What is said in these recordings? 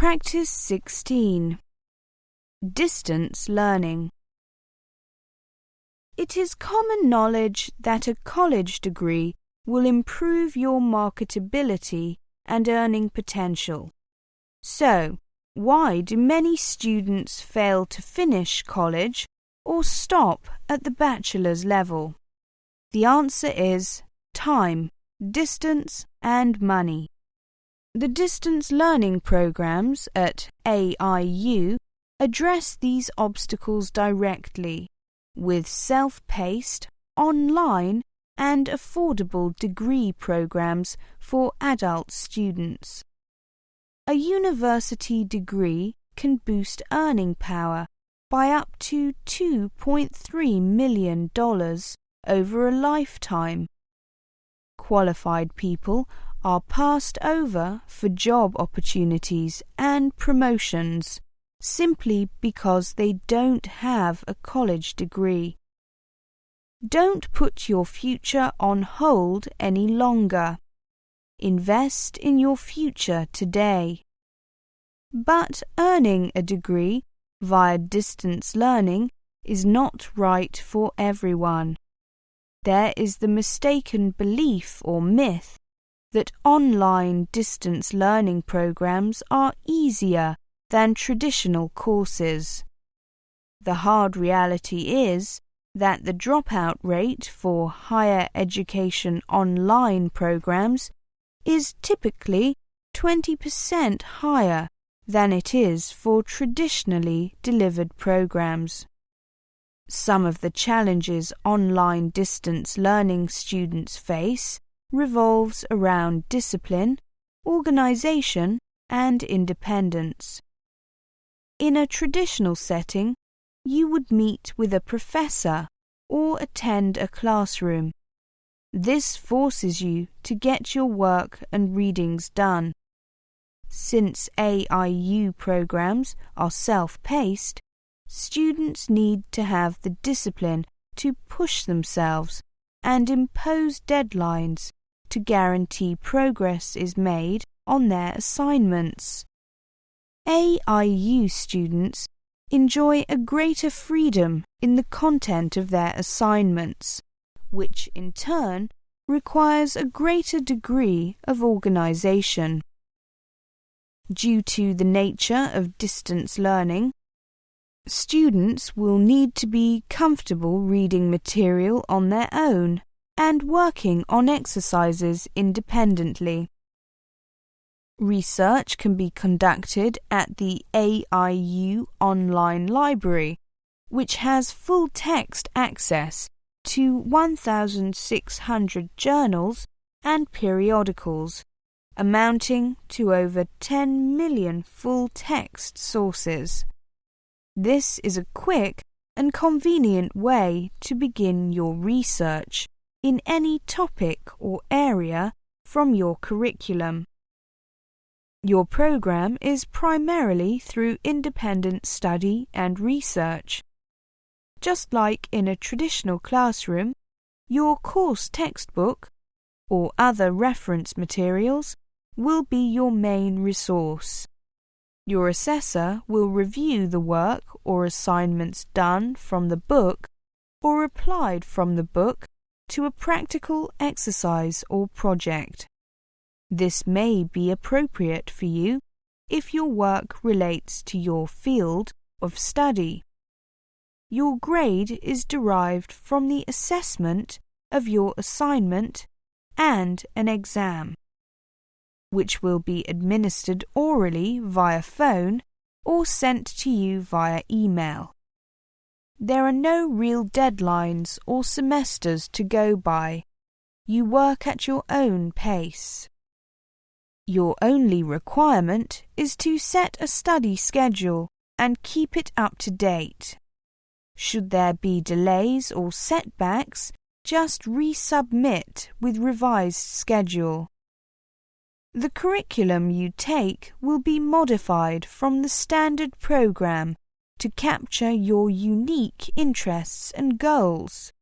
Practice 16. Distance learning. It is common knowledge that a college degree will improve your marketability and earning potential. So, why do many students fail to finish college or stop at the bachelor's level? The answer is time, distance, and money. The distance learning programs at AIU address these obstacles directly with self-paced, online, and affordable degree programs for adult students. A university degree can boost earning power by up to $2.3 million over a lifetime. Qualified people are passed over for job opportunities and promotions simply because they don't have a college degree. Don't put your future on hold any longer. Invest in your future today. But earning a degree via distance learning is not right for everyone. There is the mistaken belief or myth that online distance learning programs are easier than traditional courses. The hard reality is that the dropout rate for higher education online programs is typically 20% higher than it is for traditionally delivered programs. Some of the challenges online distance learning students face revolves around discipline, organization, and independence. In a traditional setting, you would meet with a professor or attend a classroom. This forces you to get your work and readings done. Since AIU programs are self-paced, students need to have the discipline to push themselves and impose deadlines to guarantee progress is made on their assignments. AIU students enjoy a greater freedom in the content of their assignments, which in turn requires a greater degree of organization. Due to the nature of distance learning, students will need to be comfortable reading material on their own and working on exercises independently. Research can be conducted at the AIU online library, which has full-text access to 1,600 journals and periodicals, amounting to over 10 million full-text sources. This is a quick and convenient way to begin your research in any topic or area from your curriculum. Your program is primarily through independent study and research. Just like in a traditional classroom, your course textbook or other reference materials will be your main resource. Your assessor will review the work or assignments done from the book or applied from the book to a practical exercise or project. This may be appropriate for you if your work relates to your field of study. Your grade is derived from the assessment of your assignment and an exam, which will be administered orally via phone or sent to you via email. There are no real deadlines or semesters to go by. You work at your own pace. Your only requirement is to set a study schedule and keep it up to date. Should there be delays or setbacks, just resubmit with revised schedule. The curriculum you take will be modified from the standard program to capture your unique interests and goals.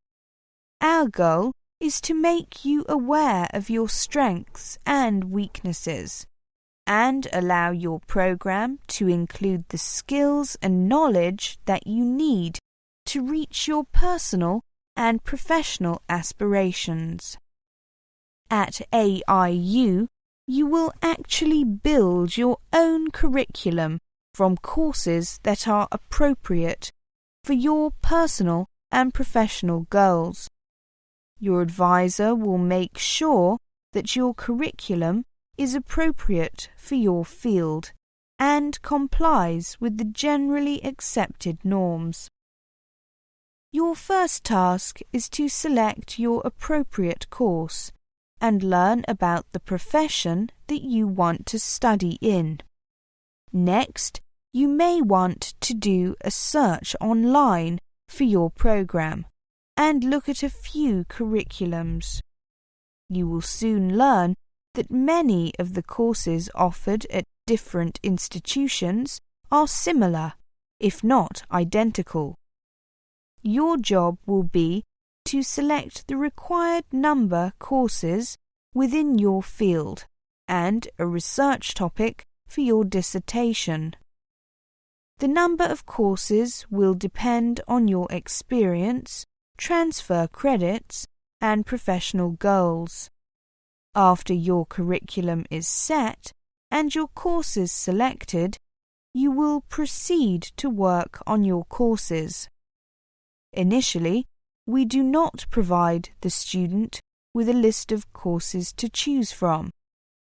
Our goal is to make you aware of your strengths and weaknesses, and allow your program to include the skills and knowledge that you need to reach your personal and professional aspirations. At AIU, you will actually build your own curriculum from courses that are appropriate for your personal and professional goals. Your advisor will make sure that your curriculum is appropriate for your field and complies with the generally accepted norms. Your first task is to select your appropriate course and learn about the profession that you want to study in. Next, you may want to do a search online for your program and look at a few curriculums. You will soon learn that many of the courses offered at different institutions are similar, if not identical. Your job will be to select the required number courses within your field and a research topic for your dissertation. The number of courses will depend on your experience, transfer credits, and professional goals. After your curriculum is set and your courses selected, you will proceed to work on your courses. Initially, we do not provide the student with a list of courses to choose from,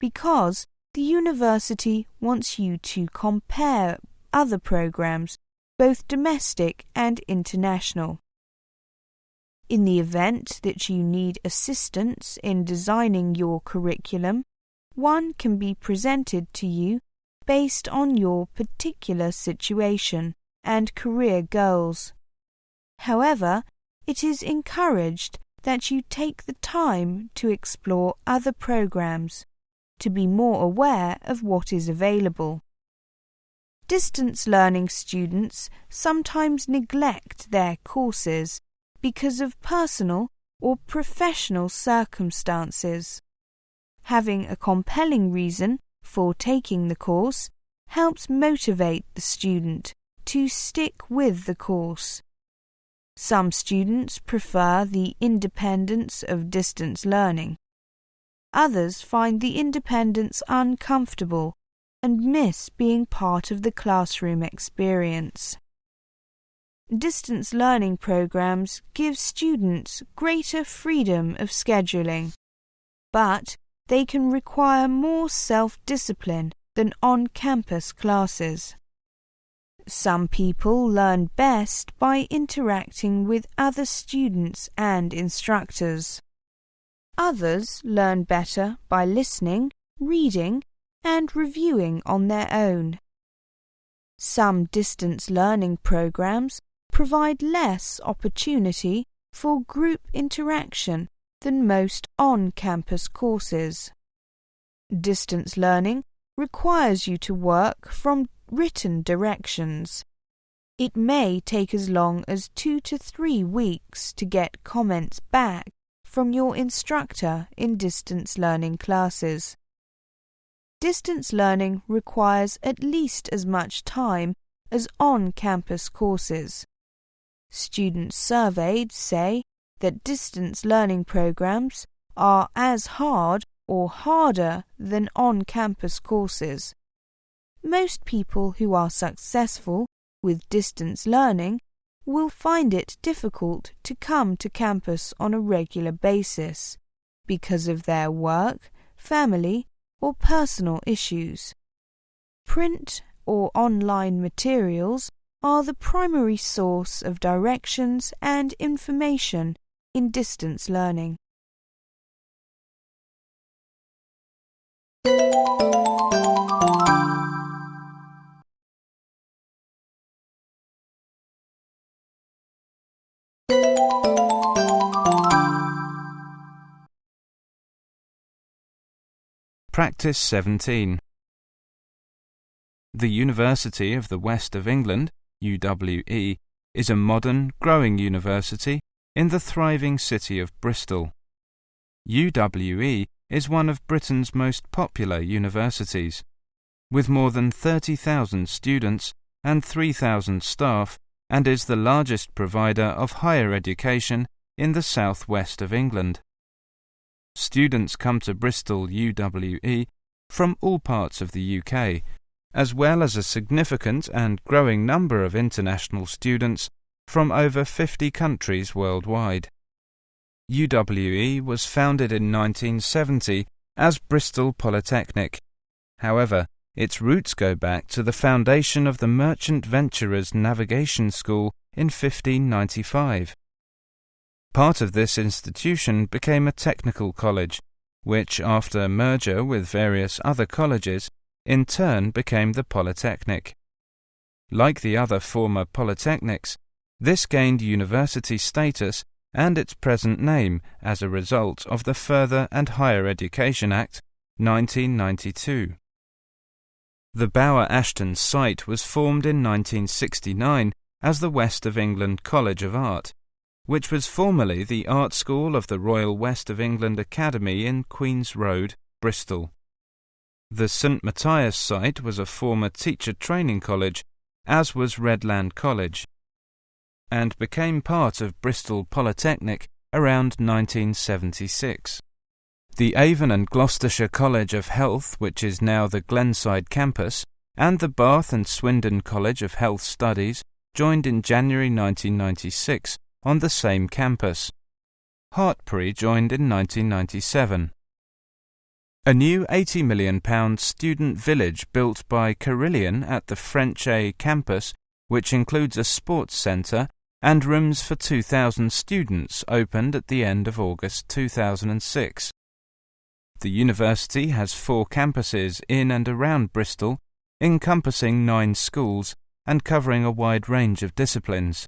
because the university wants you to compare other programs, both domestic and international. In the event that you need assistance in designing your curriculum, one can be presented to you based on your particular situation and career goals. However, it is encouraged that you take the time to explore other programs, to be more aware of what is available. Distance learning students sometimes neglect their courses because of personal or professional circumstances. Having a compelling reason for taking the course helps motivate the student to stick with the course. Some students prefer the independence of distance learning. Others find the independence uncomfortable and miss being part of the classroom experience. Distance learning programs give students greater freedom of scheduling, but they can require more self-discipline than on-campus classes. Some people learn best by interacting with other students and instructors. Others learn better by listening, reading, and reviewing on their own. Some distance learning programs provide less opportunity for group interaction than most on-campus courses. Distance learning requires you to work from written directions. It may take as long as 2 to 3 weeks to get comments back from your instructor in distance learning classes. Distance learning requires at least as much time as on-campus courses. Students surveyed say that distance learning programs are as hard or harder than on-campus courses. Most people who are successful with distance learning will find it difficult to come to campus on a regular basis because of their work, family, or personal issues. Print or online materials are the primary source of directions and information in distance learning. Practice 17. The University of the West of England, UWE, is a modern, growing university in the thriving city of Bristol. UWE is one of Britain's most popular universities, with more than 30,000 students and 3,000 staff, and is the largest provider of higher education in the southwest of England. Students come to Bristol UWE from all parts of the UK, as well as a significant and growing number of international students from over 50 countries worldwide. UWE was founded in 1970 as Bristol Polytechnic. However, its roots go back to the foundation of the Merchant Venturers Navigation School in 1595. Part of this institution became a technical college, which, after merger with various other colleges, in turn became the Polytechnic. Like the other former polytechnics, this gained university status and its present name as a result of the Further and Higher Education Act, 1992. The Bower Ashton site was formed in 1969 as the West of England College of Art, which was formerly the art school of the Royal West of England Academy in Queen's Road, Bristol. The St Matthias site was a former teacher training college, as was Redland College, and became part of Bristol Polytechnic around 1976. The Avon and Gloucestershire College of Health, which is now the Glenside campus, and the Bath and Swindon College of Health Studies joined in January 1996 on the same campus. Hartpury joined in 1997. A new £80 million student village built by Carillion at the French A campus, which includes a sports centre and rooms for 2,000 students, opened at the end of August 2006. The university has 4 campuses in and around Bristol, encompassing 9 schools and covering a wide range of disciplines.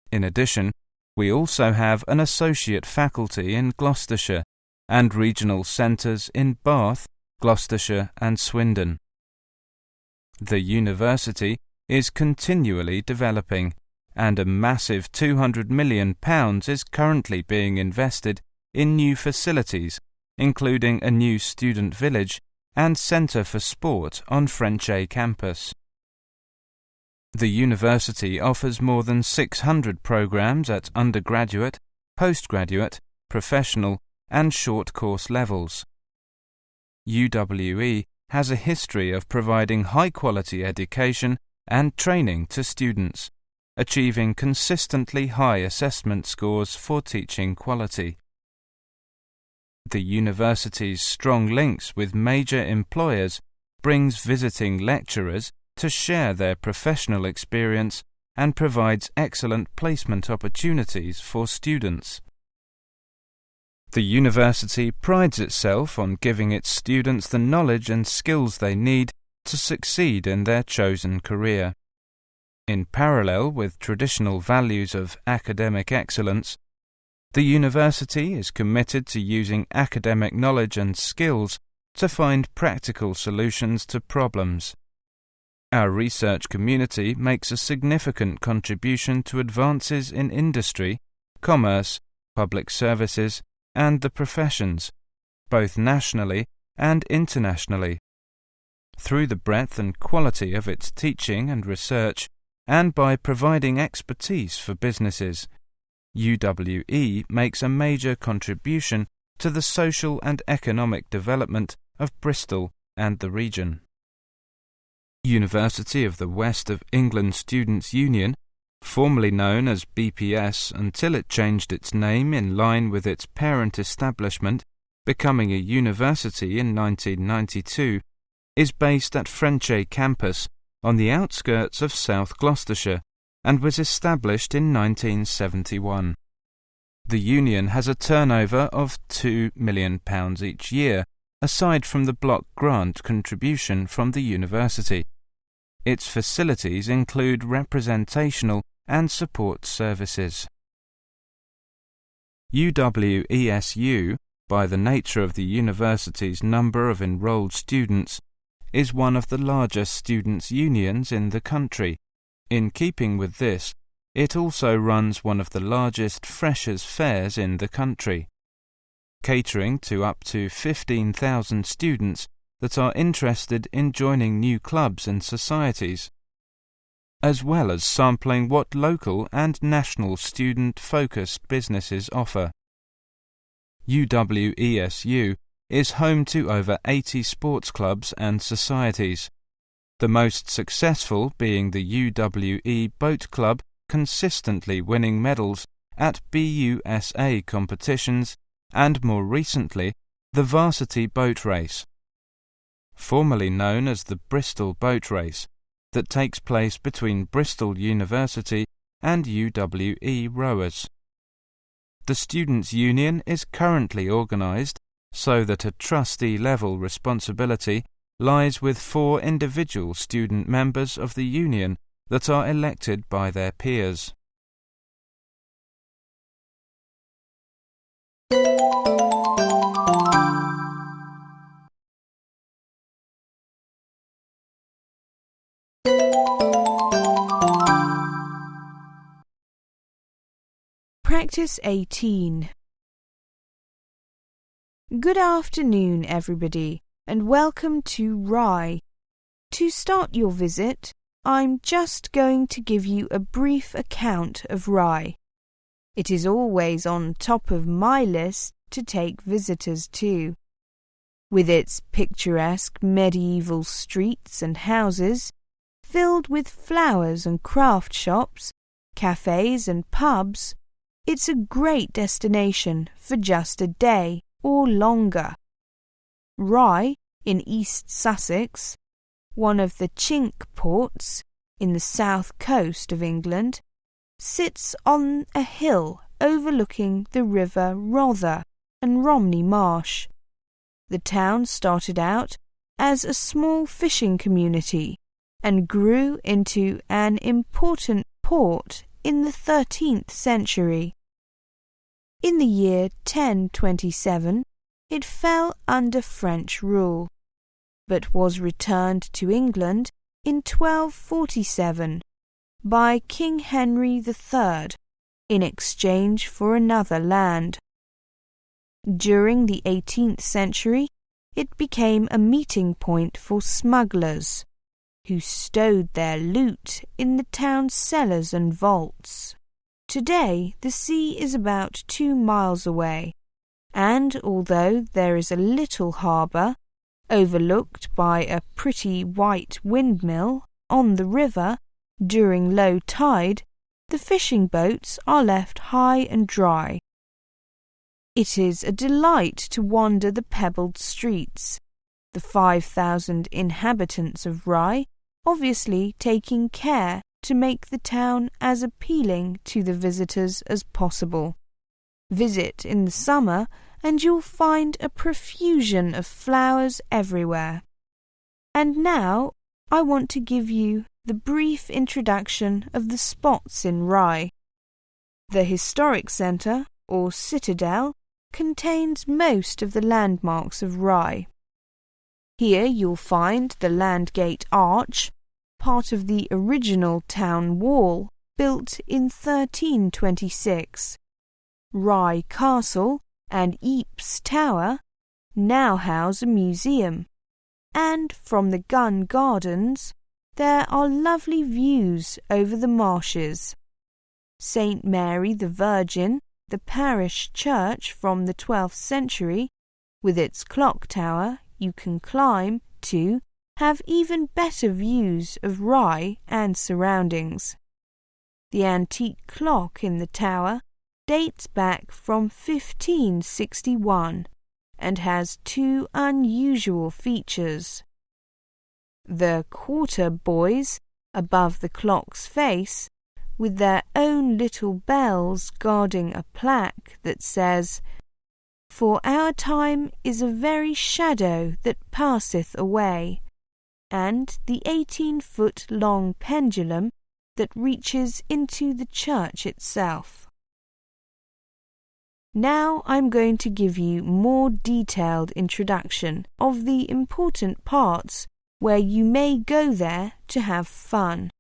In addition, we also have an associate faculty in Gloucestershire and regional centres in Bath, Gloucestershire and Swindon. The university is continually developing, and a massive £200 million is currently being invested in new facilities, including a new student village and centre for sport on French A campus. The university offers more than 600 programmes at undergraduate, postgraduate, professional and short course levels. UWE has a history of providing high-quality education and training to students, achieving consistently high assessment scores for teaching quality. The university's strong links with major employers brings visiting lecturers to share their professional experience and provides excellent placement opportunities for students. The university prides itself on giving its students the knowledge and skills they need to succeed in their chosen career. In parallel with traditional values of academic excellence, the university is committed to using academic knowledge and skills to find practical solutions to problems. Our research community makes a significant contribution to advances in industry, commerce, public services, and the professions, both nationally and internationally. Through the breadth and quality of its teaching and research, and by providing expertise for businesses, UWE makes a major contribution to the social and economic development of Bristol and the region. University of the West of England Students' Union, formerly known as BPS until it changed its name in line with its parent establishment, becoming a university in 1992, is based at French A campus on the outskirts of South Gloucestershire and was established in 1971. The union has a turnover of £2 million each year, aside from the block grant contribution from the university. Its facilities include representational and support services. UWESU, by the nature of the university's number of enrolled students, is one of the largest students' unions in the country. In keeping with this, it also runs one of the largest freshers' fairs in the country. Catering to up to 15,000 students that are interested in joining new clubs and societies, as well as sampling what local and national student-focused businesses offer. UWESU is home to over 80 sports clubs and societies, the most successful being the UWE Boat Club, consistently winning medals at BUSA competitions, and more recently, the Varsity Boat Race, formerly known as the Bristol Boat Race, that takes place between Bristol University and UWE rowers. The Students' Union is currently organised so that a trustee-level responsibility lies with 4 individual student members of the union that are elected by their peers. Practice 18. Good afternoon, everybody, and welcome to Rye. To start your visit, I'm just going to give you a brief account of Rye. It is always on top of my list to take visitors to. With its picturesque medieval streets and houses, filled with flowers and craft shops, cafes and pubs, it's a great destination for just a day or longer. Rye, in East Sussex, one of the Chink ports in the south coast of England, sits on a hill overlooking the river Rother and Romney Marsh. The town started out as a small fishing community and grew into an important port in the 13th century. In the year 1027, it fell under French rule, but was returned to England in 1247 by King Henry III in exchange for another land. During the 18th century, it became a meeting point for smugglers, who stowed their loot in the town's cellars and vaults. Today, the sea is about 2 miles away, and although there is a little harbour, overlooked by a pretty white windmill on the river during low tide, the fishing boats are left high and dry. It is a delight to wander the pebbled streets, the 5,000 inhabitants of Rye obviously taking care to make the town as appealing to the visitors as possible. Visit in the summer and you'll find a profusion of flowers everywhere. And now I want to give you the brief introduction of the spots in Rye. The historic centre, or citadel, contains most of the landmarks of Rye. Here you'll find the Landgate Arch, part of the original town wall built in 1326. Rye Castle and Ielts Tower now house a museum, and from the Gun Gardens there are lovely views over the marshes. St. Mary the Virgin, the parish church from the 12th century, with its clock tower you can climb to, have even better views of Rye and surroundings. The antique clock in the tower dates back from 1561 and has 2 unusual features. The quarter buoys above the clock's face, with their own little bells guarding a plaque that says, "For our time is a very shadow that passeth away," and the 18-foot-long pendulum that reaches into the church itself. Now I'm going to give you more detailed introduction of the important parts where you may go there to have fun.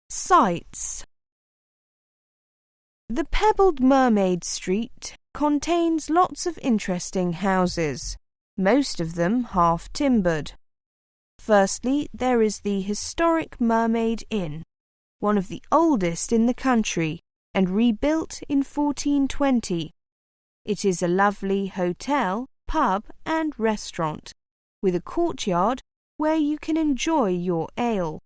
Sights. The pebbled Mermaid Street contains lots of interesting houses, most of them half-timbered. Firstly, there is the historic Mermaid Inn, one of the oldest in the country and rebuilt in 1420. It is a lovely hotel, pub and restaurant, with a courtyard where you can enjoy your ale.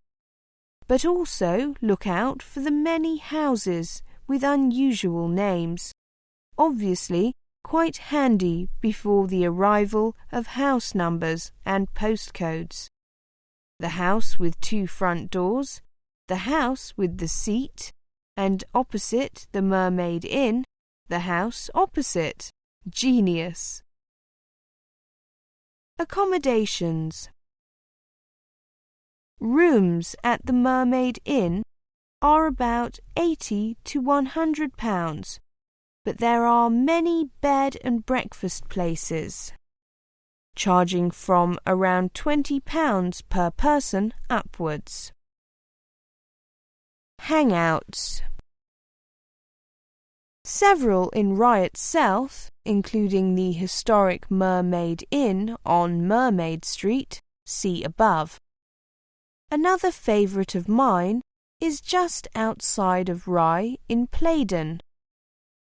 But also look out for the many houses with unusual names, obviously quite handy before the arrival of house numbers and postcodes. The house with 2 front doors, the house with the seat, and opposite the Mermaid Inn, the house opposite. Genius! Accommodations. Rooms at the Mermaid Inn are about £80 to £100, but there are many bed and breakfast places, charging from around £20 per person upwards. Hangouts. Several in Rye itself, including the historic Mermaid Inn on Mermaid Street, see above. Another favourite of mine is just outside of Rye in Playden.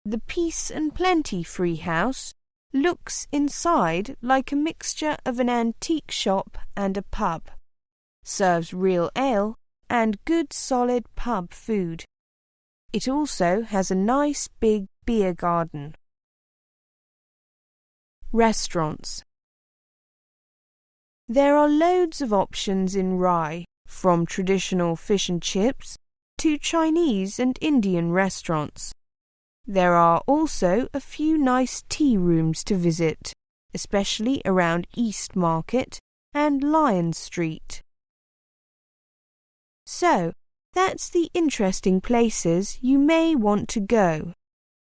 The Peace and Plenty Free House looks inside like a mixture of an antique shop and a pub, serves real ale and good solid pub food. It also has a nice big beer garden. Restaurants. There are loads of options in Rye, from traditional fish and chips to Chinese and Indian restaurants. There are also a few nice tea rooms to visit, especially around East Market and Lion Street. So, that's the interesting places you may want to go.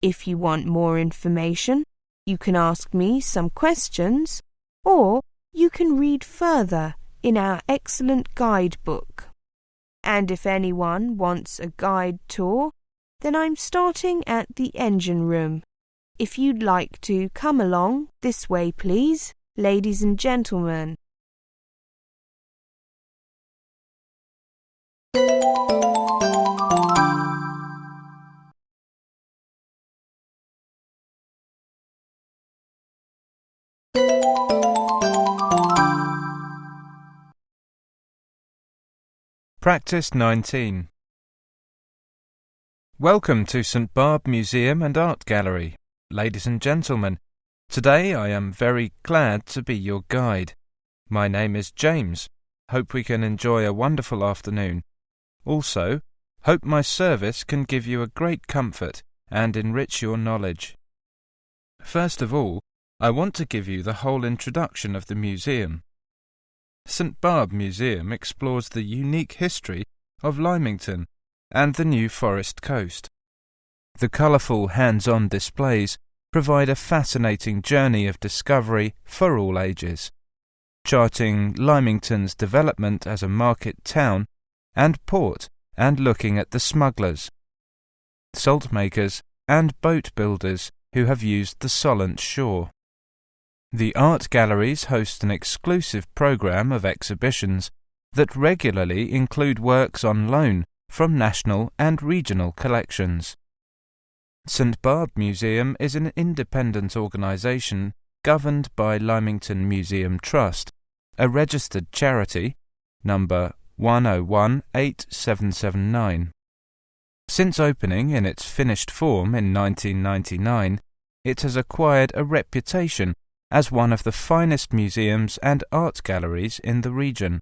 If you want more information, you can ask me some questions, or you can read further in our excellent guidebook. And if anyone wants a guide tour, then I'm starting at the engine room. If you'd like to come along this way, please, ladies and gentlemen. Practice 19. Welcome to St Barb Museum and Art Gallery, ladies and gentlemen. Today I am very glad to be your guide. My name is James. Hope we can enjoy a wonderful afternoon. Also, hope my service can give you a great comfort and enrich your knowledge. First of all, I want to give you the whole introduction of the museum. St Barb Museum explores the unique history of Lymington and the New Forest coast. The colourful hands-on displays provide a fascinating journey of discovery for all ages, charting Lymington's development as a market town and port and looking at the smugglers, salt makers and boat builders who have used the Solent shore. The art galleries host an exclusive programme of exhibitions that regularly include works on loan from national and regional collections. St Barb Museum is an independent organisation governed by Lymington Museum Trust, a registered charity, number 1018779. Since opening in its finished form in 1999, it has acquired a reputation as one of the finest museums and art galleries in the region.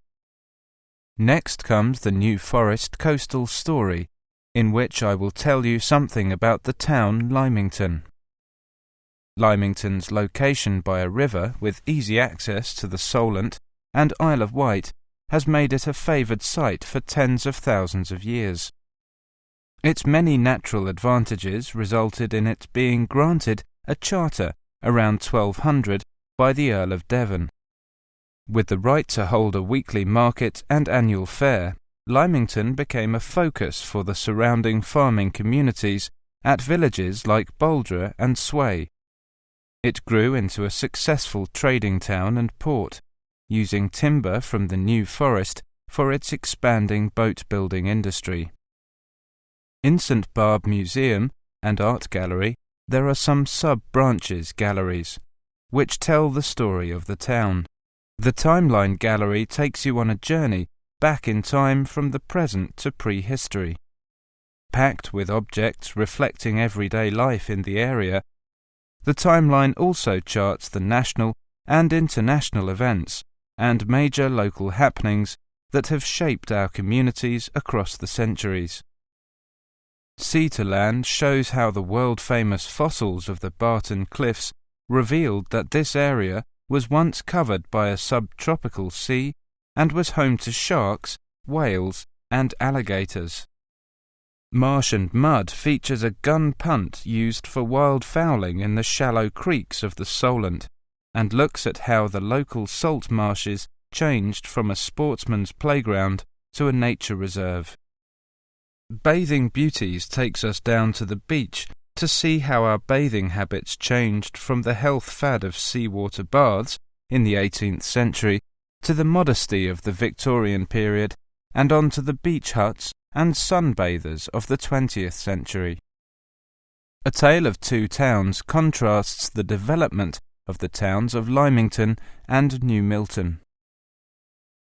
Next comes the New Forest coastal story, in which I will tell you something about the town Lymington. Lymington's location by a river with easy access to the Solent and Isle of Wight has made it a favoured site for tens of thousands of years. Its many natural advantages resulted in it being granted a charter around 1200 by the Earl of Devon. With the right to hold a weekly market and annual fair, Lymington became a focus for the surrounding farming communities at villages like Bouldra and Sway, It grew into a successful trading town and port, using timber from the New Forest for its expanding boat-building industry. In St Barb Museum and Art Gallery, there are some sub-branches galleries, which tell the story of the town. The Timeline Gallery takes you on a journey back in time from the present to prehistory. Packed with objects reflecting everyday life in the area, the Timeline also charts the national and international events and major local happenings that have shaped our communities across the centuries. Sea to Land shows how the world-famous fossils of the Barton Cliffs revealed that this area was once covered by a subtropical sea and was home to sharks, whales, and alligators. Marsh and Mud features a gun punt used for wildfowling in the shallow creeks of the Solent, and looks at how the local salt marshes changed from a sportsman's playground to a nature reserve. Bathing Beauties takes us down to the beach to see how our bathing habits changed from the health fad of seawater baths in the 18th century to the modesty of the Victorian period and on to the beach huts and sunbathers of the 20th century. A Tale of Two Towns contrasts the development of the towns of Lymington and New Milton.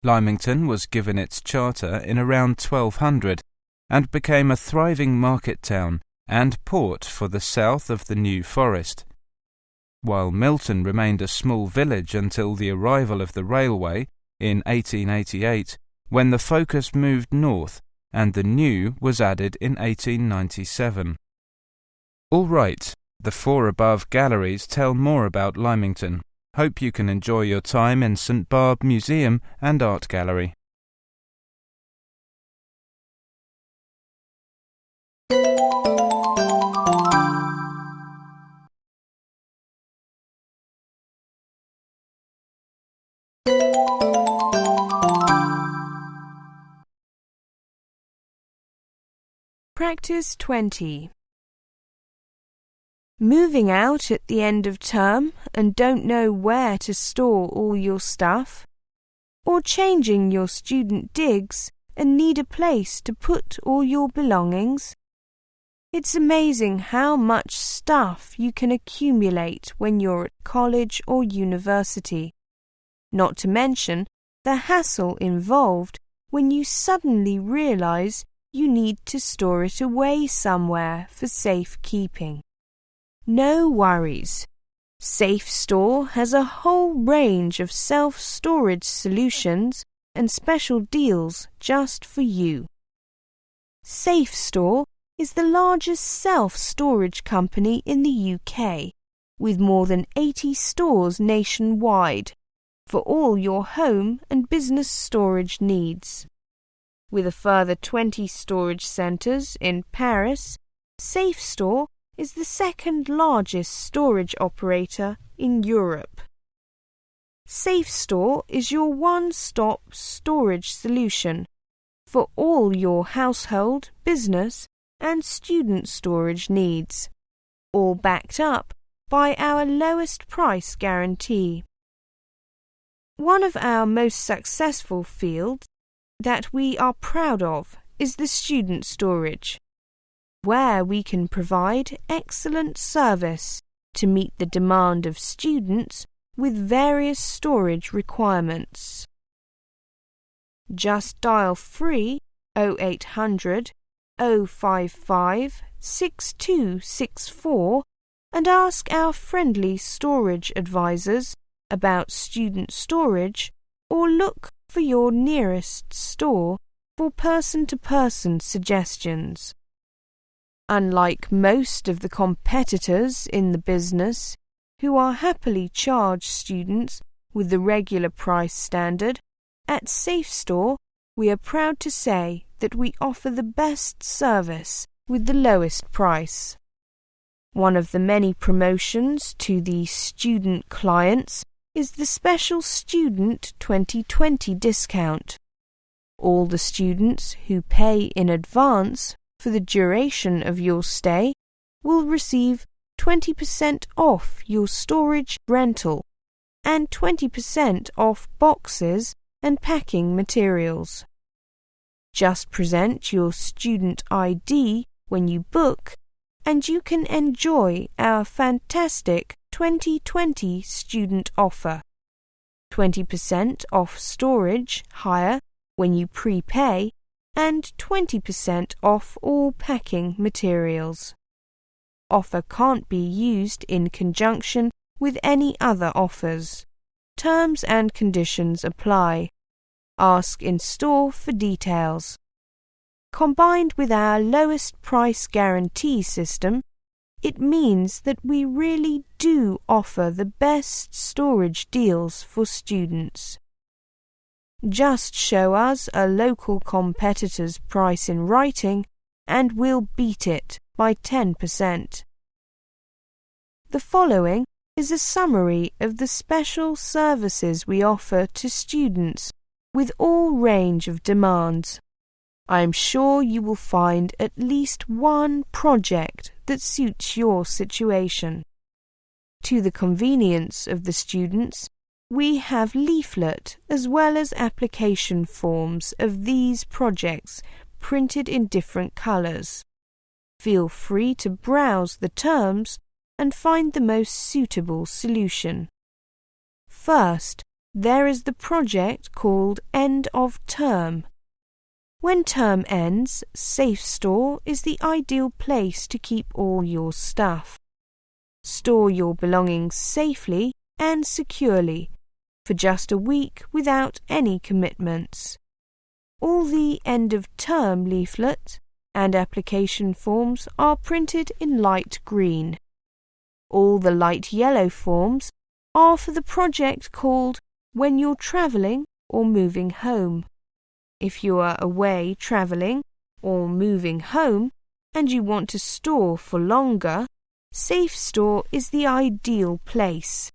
Lymington was given its charter in around 1200 and became a thriving market town and port for the south of the New Forest, while Milton remained a small village until the arrival of the railway in 1888, when the focus moved north and the new was added in 1897. All right, the four above galleries tell more about Lymington. Hope you can enjoy your time in St Barb Museum and Art Gallery. Practice 20. Moving out at the end of term and don't know where to store all your stuff, or changing your student digs and need a place to put all your belongings? It's amazing how much stuff you can accumulate when you're at college or university, not to mention the hassle involved when you suddenly realize you need to store it away somewhere for safekeeping. No worries. SafeStore has a whole range of self-storage solutions and special deals just for you. SafeStore is the largest self-storage company in the UK, with more than 80 stores nationwide for all your home and business storage needs. With a further 20 storage centres in Paris, SafeStore is the second largest storage operator in Europe. SafeStore is your one-stop storage solution for all your household, business and student storage needs, all backed up by our lowest price guarantee. One of our most successful fields that we are proud of is the student storage, where we can provide excellent service to meet the demand of students with various storage requirements. Just dial free 0800 055 6264 and ask our friendly storage advisors about student storage, or look for your nearest store for person-to-person suggestions. Unlike most of the competitors in the business, who are happily charge students with the regular price standard, at SafeStore we are proud to say that we offer the best service with the lowest price. One of the many promotions to the student clients is the special Student 2020 discount. All the students who pay in advance for the duration of your stay will receive 20% off your storage rental and 20% off boxes and packing materials. Just present your student ID when you book, and you can enjoy our fantastic 2020 student offer. 20% off storage hire when you prepay, and 20% off all packing materials. Offer can't be used in conjunction with any other offers. Terms and conditions apply. Ask in store for details. Combined with our lowest price guarantee system, it means that we really do offer the best storage deals for students. Just show us a local competitor's price in writing and we'll beat it by 10%. The following is a summary of the special services we offer to students with all range of demands. I am sure you will find at least one project that suits your situation. To the convenience of the students, we have leaflet as well as application forms of these projects printed in different colours. Feel free to browse the terms and find the most suitable solution. First, there is the project called End of Term. When term ends, Safe Store is the ideal place to keep all your stuff. Store your belongings safely and securely for just a week without any commitments. All the end-of-term leaflet and application forms are printed in light green. All the light yellow forms are for the project called When You're Travelling or Moving Home. If you are away travelling or moving home and you want to store for longer, Safe Store is the ideal place.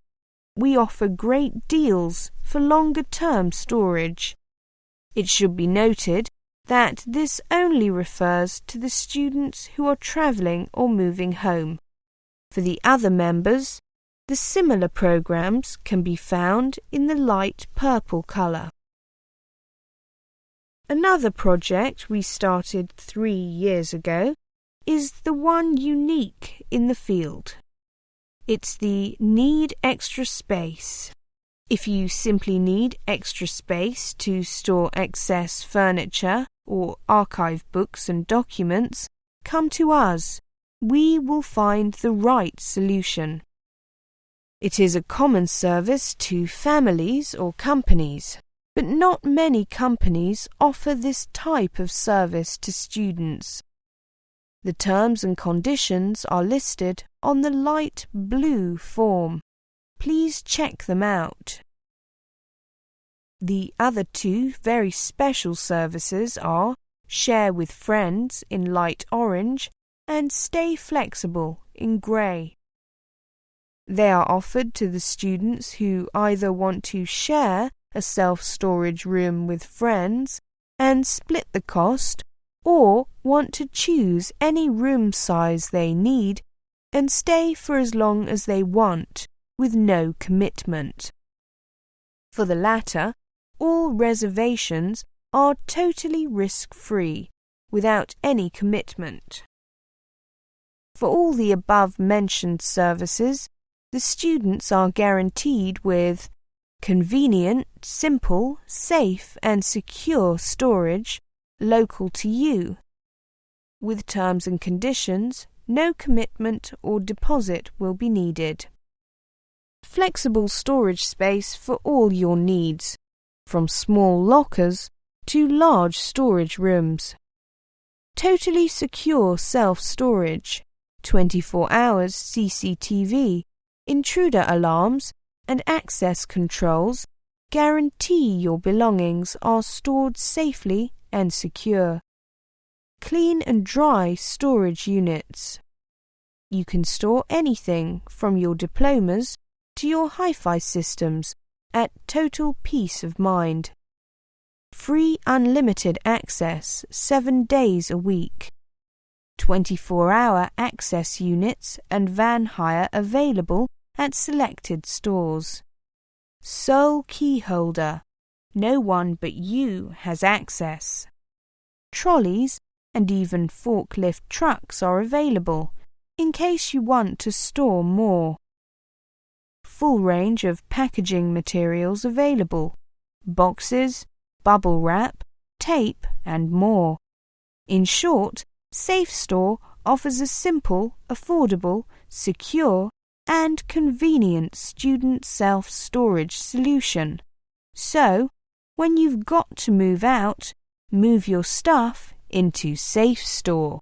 We offer great deals for longer-term storage. It should be noted that this only refers to the students who are travelling or moving home. For the other members, the similar programs can be found in the light purple colour. Another project we started 3 years ago is the one unique in the field. It's the Need Extra Space. If you simply need extra space to store excess furniture or archive books and documents, come to us. We will find the right solution. It is a common service to families or companies, but not many companies offer this type of service to students. The terms and conditions are listed on the light blue form. Please check them out. The other two very special services are Share with Friends in light orange and Stay Flexible in grey. They are offered to the students who either want to share a self-storage room with friends and split the cost, or want to choose any room size they need and stay for as long as they want with no commitment. For the latter, all reservations are totally risk-free, without any commitment. For all the above-mentioned services, the students are guaranteed with convenient, simple, safe and secure storage local to you. With terms and conditions, no commitment or deposit will be needed. Flexible storage space for all your needs, from small lockers to large storage rooms. Totally secure self-storage, 24 hours CCTV, intruder alarms and access controls guarantee your belongings are stored safely and secure. Clean and dry storage units. You can store anything from your diplomas to your hi-fi systems at total peace of mind. Free unlimited access 7 days a week. 24-hour access units and van hire available at selected stores. Sole key holder. No one but you has access. Trolleys and even forklift trucks are available in case you want to store more. Full range of packaging materials available: boxes, bubble wrap, tape, and more. In short, Safe Store offers a simple, affordable, secure, and convenient student self-storage solution. So, when you've got to move out, move your stuff into Safe Store.